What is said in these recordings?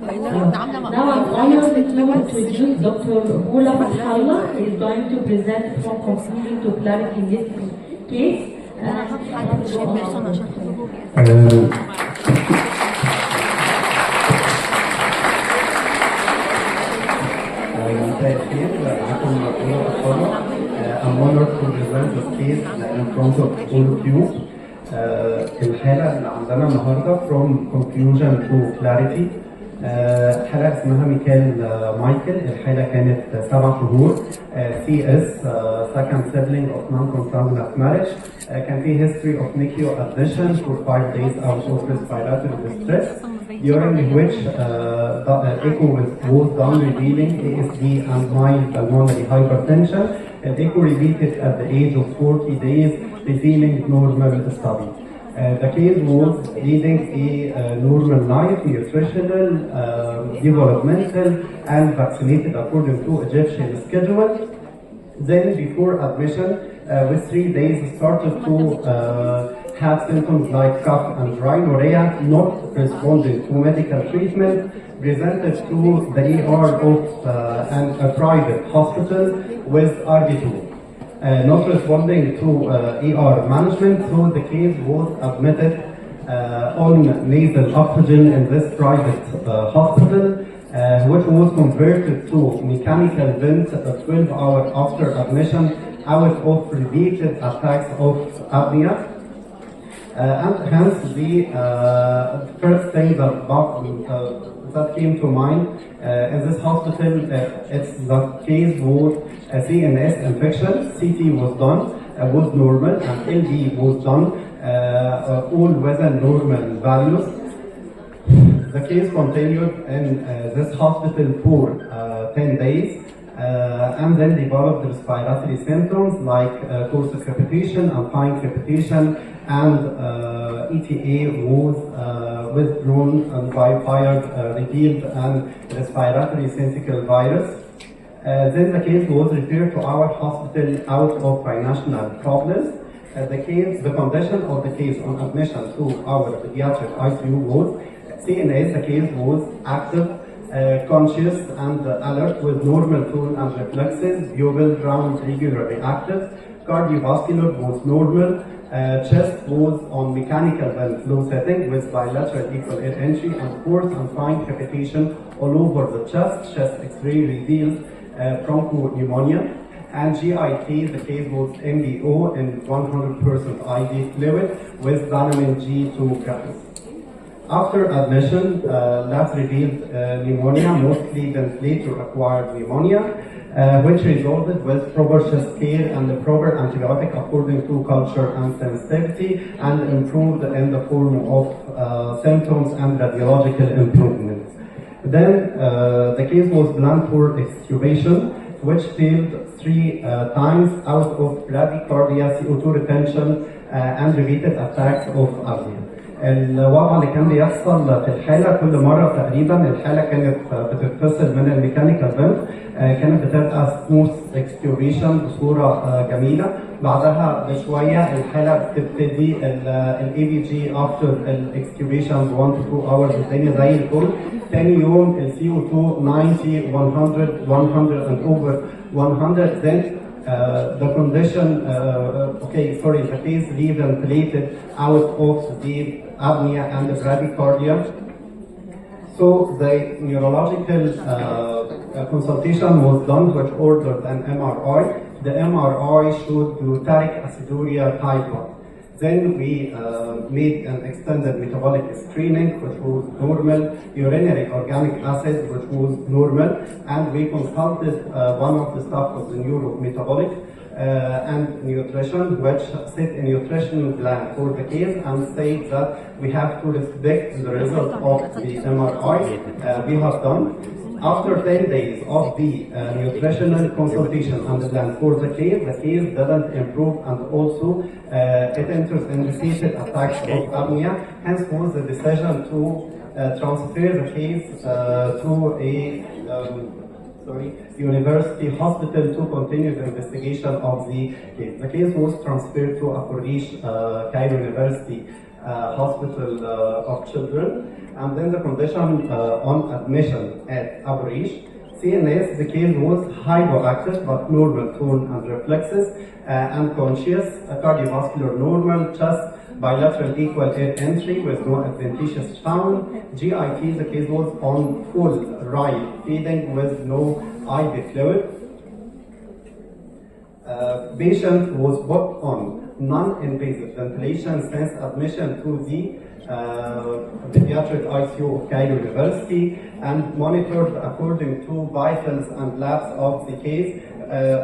Now I'm honored to introduce Dr. Bola Fathallah. He is going to present from concealing to clarity history case. I'm honored to present this case in front of all of you. الحالة اللي عندنا النهارده from confusion to clarity. حالة اسمها ميكال مايكل. الحالة كانت 7 شهور. CS second sibling of non-consanguineous marriage. كان في history of NICU admission for 5 days out of respiratory distress, during which the echo was done revealing ASD and mild pulmonary hypertension. The echo repeated at the age of 40 days, revealing normal study. The case was leading a normal life, nutritional, developmental, and vaccinated according to Egyptian schedule. Then, before admission, with 3 days, started to have symptoms like cough and rhinorrhea, not responding to medical treatment, presented to the ER of a private hospital with RB2. Not responding to ER management, so the case was admitted on nasal oxygen in this private hospital, which was converted to mechanical vent 12 hours after admission out of repeated attacks of apnea. And hence the first thing that came to mind in this hospital, it's the case was a CNS infection. CT was done, was normal, and LD was done, all within normal values. The case continued in this hospital for 10 days, and then developed respiratory symptoms like coarse crepitation and fine crepitation, and ETA was withdrawn by fire revealed and respiratory syncytial virus. Then the case was referred to our hospital out of financial problems. The condition of the case on admission to our pediatric ICU was CNS. The case was active, conscious and alert with normal tone and reflexes, bugle round regularly active, cardiovascular was normal, chest was on mechanical vent low setting with bilateral equal air entry, and coarse and fine crepitation all over the chest. Chest X-ray revealed bronchopneumonia. And GIT, the case was MBO in 100% IV fluid with Vanamin G2 grams. After admission, labs revealed pneumonia, mostly ventilator-acquired pneumonia, which resolved with proper chest care and the proper antibiotic according to culture and sensitivity, and improved in the form of symptoms and radiological improvements. Then the case was planned for extubation, which failed 3 times out of bradycardia, CO2 retention, and repeated attacks of apnea. الوضع اللي كان بيحصل في الحالة كل مرة تقريبا الحالة كانت بتتفصل من الميكانيكال فنت، كانت بتبقى سموث اكستيوبيشن بصورة جميلة. بعدها بشوية الحالة بتبتدي الاي بي جي افتر الاكستيوبيشن 1 to 2 hours الدنيا زي الفل. تاني يوم السي او 2 90 100 and over 100. Then the condition, the case re-ventilated out of the apnea and the bradycardia. So the neurological consultation was done, which ordered an MRI. The MRI showed glutaric aciduria type 1. Then we made an extended metabolic screening, which was normal, urinary organic acid, which was normal, and we consulted one of the staff of the neurometabolic and nutrition, which set a nutrition plan for the case and said that we have to respect the result of the MRI we have done. After 10 days of the nutritional consultation and the plan for the case didn't improve, and also it enters in repeated attacks of apnea. Hence was the decision to transfer the case to a university hospital to continue the investigation of the case. The case was transferred to Akurish Cairo University Hospital of Children. And then the condition on admission at Aborish. CNS, the case was hypoactive but normal tone and reflexes, unconscious, cardiovascular normal, chest bilateral equal air entry with no adventitious found. GIT, the case was on full right feeding with no IV fluid. Patient was put on non-invasive ventilation since admission to the Pediatric ICU of Cairo University and monitored according to vitals and labs of the case,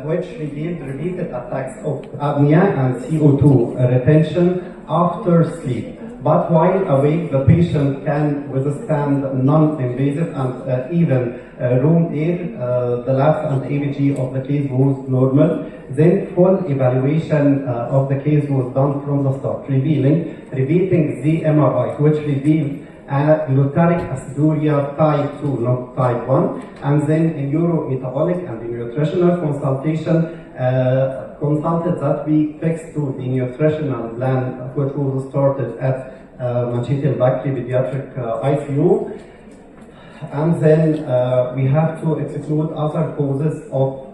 which revealed repeated attacks of apnea and CO2 retention after sleep. But while awake, the patient can withstand non-invasive and even room air. The lab and ABG of the case was normal. Then full evaluation of the case was done from the start, revealing the MRI, which revealed glutaric aciduria type 2, not type 1, and then in neurometabolic and the nutritional consultation consulted that we fixed to the nutritional plan which was started at Manshiet Elbakry Pediatric ICU. And then we have to exclude other causes of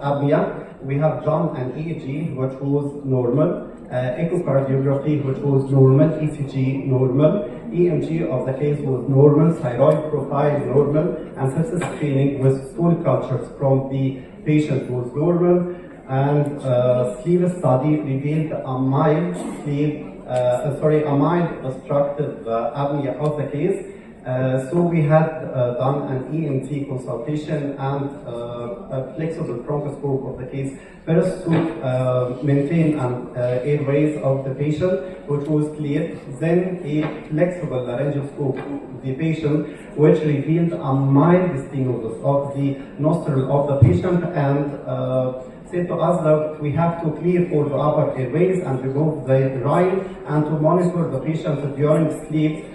apnea. We have done an EEG which was normal, echocardiography which was normal, ECG normal, EMG of the case was normal, thyroid profile normal, and sepsis screening with stool cultures from the patient was normal, and sleep study revealed a mild obstructive apnea of the case. So we had done an ENT consultation and a flexible bronchoscope of the case, first to maintain an airways of the patient, which was clear, then a flexible laryngoscope of the patient, which revealed a mild stenosis of the nostril of the patient, and said to us that we have to clear all the upper airways and remove the rhine, and to monitor the patient during sleep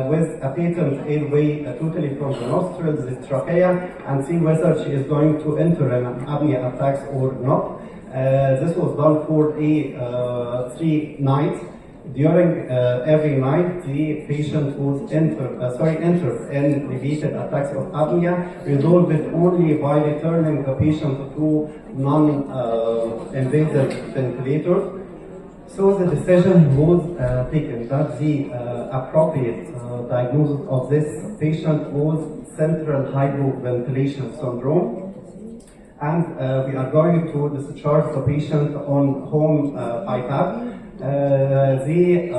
with a patent airway totally from the nostrils, the trachea, and see whether she is going to enter an apnea attacks or not. This was done for 3 nights. During every night, the patient was entered in repeated attacks of apnea, resolved only by returning the patient to non-invasive ventilators. So the decision was taken that the appropriate diagnosis of this patient was central hypoventilation syndrome, and we are going to discharge the patient on home IPAP. The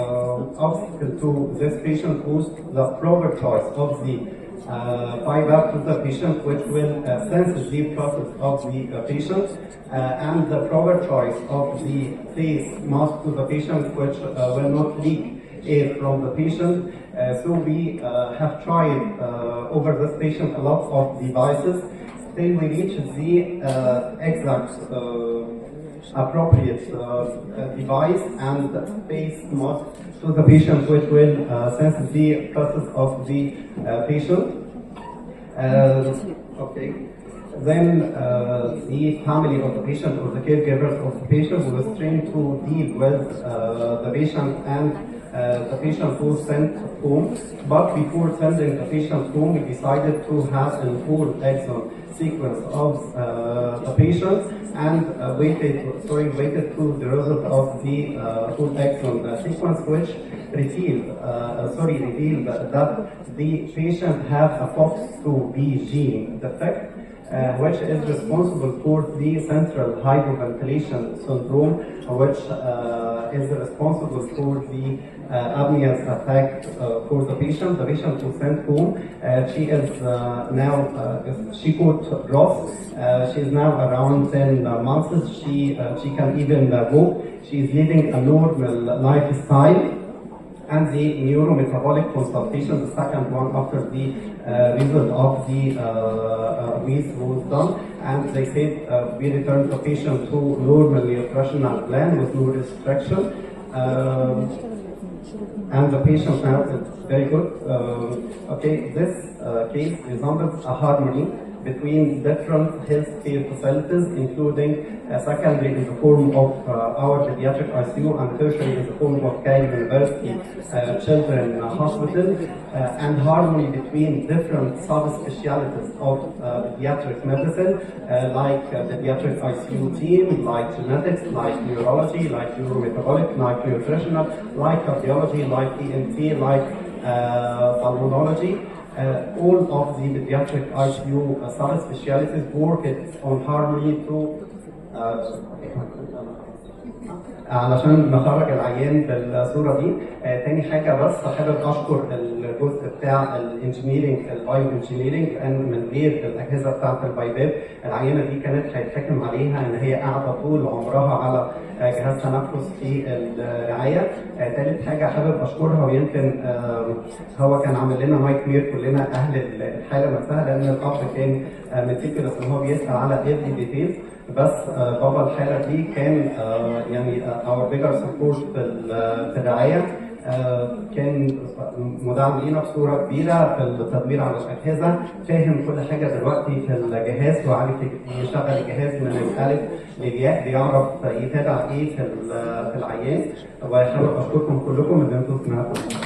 obstacle to this patient was the proper choice of the BiPAP to the patient, which will sense the process of the patient, and the proper choice of the face mask to the patient, which will not leak air from the patient. So we have tried over this patient a lot of devices till we reach the exact appropriate device and face mask to the patient, which will sense the process of the patient. Okay. Then the family of the patient or the caregivers of the patient was trained to deal with the patient, and the patient was sent home. But before sending the patient home, we decided to have a full exome sequence of the patient, and waited to the result of the full exome sequence, which revealed that the patient had a FOX2B gene defect, which is responsible for the central hypoventilation syndrome, which is responsible for the apnea attack for the patient. The patient was sent home. She is she got growth. She is now around 10 months. She can even walk. She is leading a normal lifestyle. And the neurometabolic consultation, the second one after the result of the WEES was done, and they said we returned the patient to normal nutritional plan with no restriction, and the patient now is very good. Okay, this case resembles a harmony between different healthcare facilities, including secondary in the form of our pediatric ICU and tertiary in the form of Cairo University Children Hospital, and harmony between different subspecialties of pediatric medicine, like pediatric ICU team, like genetics, like neurology, like neurometabolic, like nutritional, like cardiology, like ENT, like pulmonology. All of the pediatric ICU subspecialties work on harmony to علشان نخرج العيان بالصوره دي. تاني حاجه بس حابب اشكر الجزء بتاع الانجينيرنج البايو انجينيرنج، لان من غير الاجهزه بتاعه البايباب العينه دي كانت هيتحكم عليها ان هي قاعده طول عمرها على جهاز تنفس في الرعايه. تالت حاجه حابب اشكرها، ويمكن هو كان عامل لنا مايك مير كلنا اهل الحاله نفسها، لان الاب كان متيكلس ان هو بيسال على every ديتيلز. بس بابا الحاله دي كان يعني اور بيجر سبورت في الرعايه، كان مدعم لينا بصوره كبيره في التدوير على الاجهزه، فاهم كل حاجه دلوقتي في الجهاز وعارف يشغل الجهاز من الالف للياء، بيعرف يتابع ايه في العيان. وحابب اشكركم كلكم ان انتم سمعتوا.